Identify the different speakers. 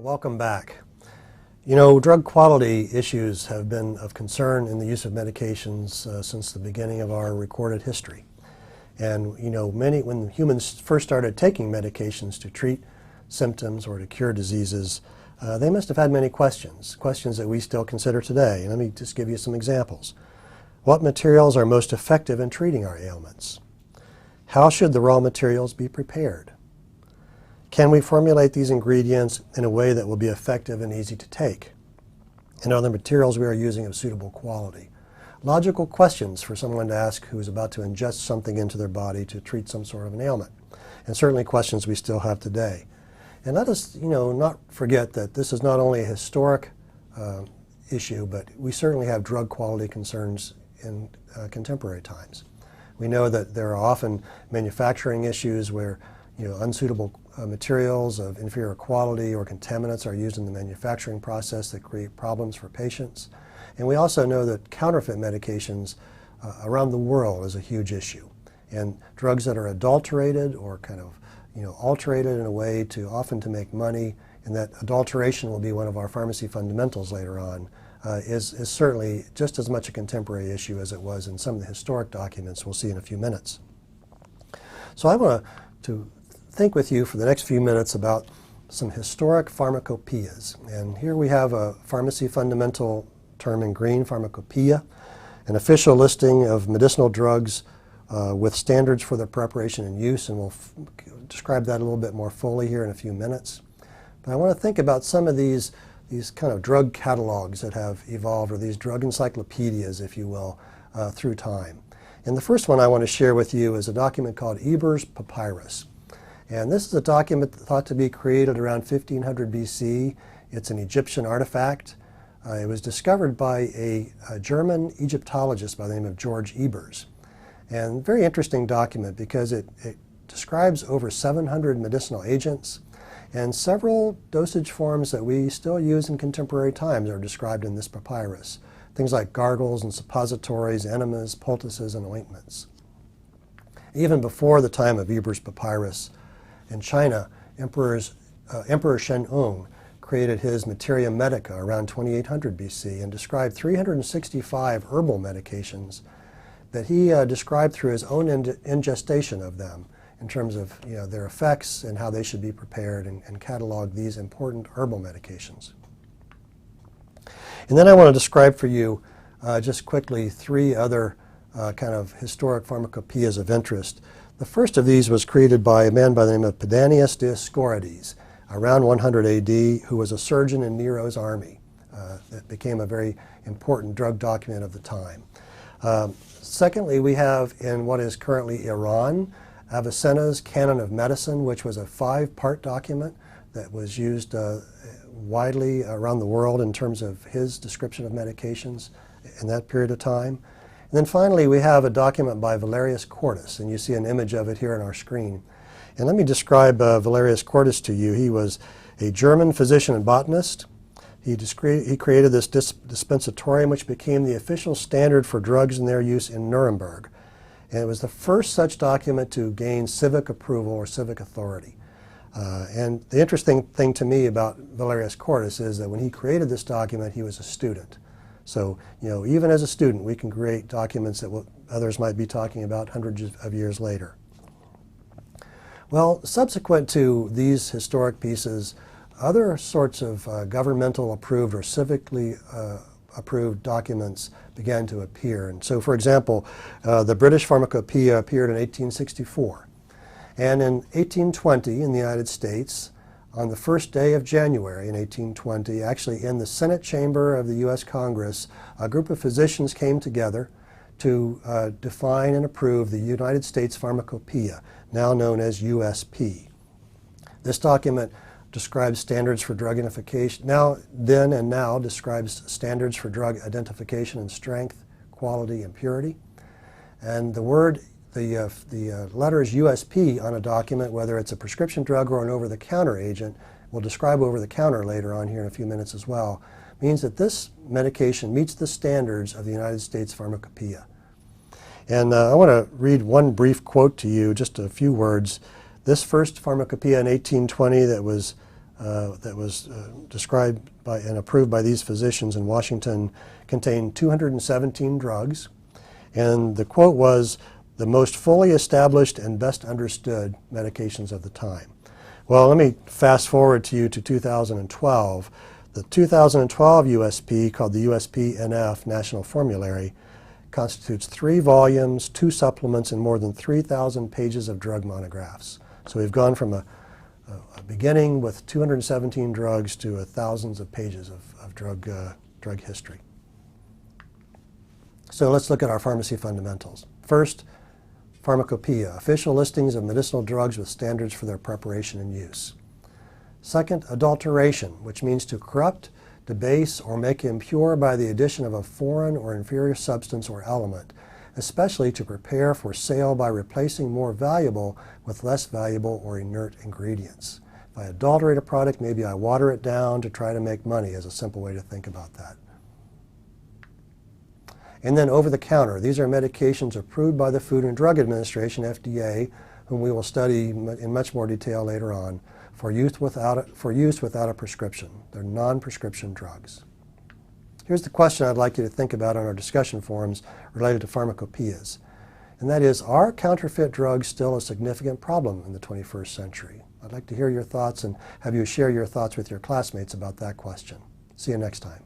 Speaker 1: Welcome back. You know, drug quality issues have been of concern in the use of medications since the beginning of our recorded history. And you know, when humans first started taking medications to treat symptoms or to cure diseases, they must have had many questions that we still consider today. And let me just give you some examples. What materials are most effective in treating our ailments? How should the raw materials be prepared? Can we formulate these ingredients in a way that will be effective and easy to take? And are the materials we are using of suitable quality? Logical questions for someone to ask who is about to ingest something into their body to treat some sort of an ailment. And certainly questions we still have today. And let us, not forget that this is not only a historic issue, but we certainly have drug quality concerns in contemporary times. We know that there are often manufacturing issues where unsuitable materials of inferior quality or contaminants are used in the manufacturing process that create problems for patients. And we also know that counterfeit medications around the world is a huge issue. And drugs that are adulterated or kind of alterated in a way often to make money, and that adulteration will be one of our pharmacy fundamentals later on, is certainly just as much a contemporary issue as it was in some of the historic documents we'll see in a few minutes. So I want to think with you for the next few minutes about some historic pharmacopoeias. And here we have a pharmacy fundamental term in green, pharmacopoeia, an official listing of medicinal drugs with standards for their preparation and use, and we'll describe that a little bit more fully here in a few minutes. But I want to think about some of these kind of drug catalogs that have evolved, or these drug encyclopedias, if you will, through time. And the first one I want to share with you is a document called Eber's Papyrus. And this is a document thought to be created around 1500 BC. It's an Egyptian artifact. It was discovered by a German Egyptologist by the name of George Ebers. And very interesting document because it describes over 700 medicinal agents, and several dosage forms that we still use in contemporary times are described in this papyrus. Things like gargles and suppositories, enemas, poultices, and ointments. Even before the time of Eber's Papyrus, in China, Emperor Shennong created his Materia Medica around 2800 BC and described 365 herbal medications that he described through his own ingestation of them in terms of their effects and how they should be prepared, and catalog these important herbal medications. And then I want to describe for you just quickly three other kind of historic pharmacopoeias of interest. The first of these was created by a man by the name of Pedanius Dioscorides around 100 AD, who was a surgeon in Nero's army. That became a very important drug document of the time. Secondly, we have in what is currently Iran, Avicenna's Canon of Medicine, which was a 5-part document that was used widely around the world in terms of his description of medications in that period of time. And then finally, we have a document by Valerius Cordus, and you see an image of it here on our screen. And let me describe Valerius Cordus to you. He was a German physician and botanist. He created this dispensatorium, which became the official standard for drugs and their use in Nuremberg. And it was the first such document to gain civic approval or civic authority. And the interesting thing to me about Valerius Cordus is that when he created this document, he was a student. So, even as a student, we can create documents that others might be talking about hundreds of years later. Well, subsequent to these historic pieces, other sorts of governmental approved or civically approved documents began to appear. And so, for example, the British Pharmacopoeia appeared in 1864. And in 1820 in the United States, on the first day of January in 1820, actually in the Senate chamber of the U.S. Congress, a group of physicians came together to define and approve the United States Pharmacopoeia, now known as USP. This document describes standards for drug identification, then and now describes standards for drug identification and strength, quality, and purity. And the letters USP on a document, whether it's a prescription drug or an over-the-counter agent, we'll describe over-the-counter later on here in a few minutes as well, means that this medication meets the standards of the United States Pharmacopoeia. And I want to read one brief quote to you, just a few words. This first pharmacopoeia in 1820 that was that was described by and approved by these physicians in Washington contained 217 drugs. And the quote was, "the most fully established and best understood medications of the time." Well, let me fast forward to you to 2012. The 2012 USP, called the USP-NF National Formulary, constitutes 3 volumes, 2 supplements, and more than 3,000 pages of drug monographs. So we've gone from a beginning with 217 drugs to thousands of pages of drug history. So let's look at our pharmacy fundamentals. First, pharmacopoeia, official listings of medicinal drugs with standards for their preparation and use. Second, adulteration, which means to corrupt, debase, or make impure by the addition of a foreign or inferior substance or element, especially to prepare for sale by replacing more valuable with less valuable or inert ingredients. If I adulterate a product, maybe I water it down to try to make money, is a simple way to think about that. And then over-the-counter. These are medications approved by the Food and Drug Administration, FDA, whom we will study in much more detail later on, for use without a prescription. They're non-prescription drugs. Here's the question I'd like you to think about on our discussion forums related to pharmacopoeias. And that is, are counterfeit drugs still a significant problem in the 21st century? I'd like to hear your thoughts and have you share your thoughts with your classmates about that question. See you next time.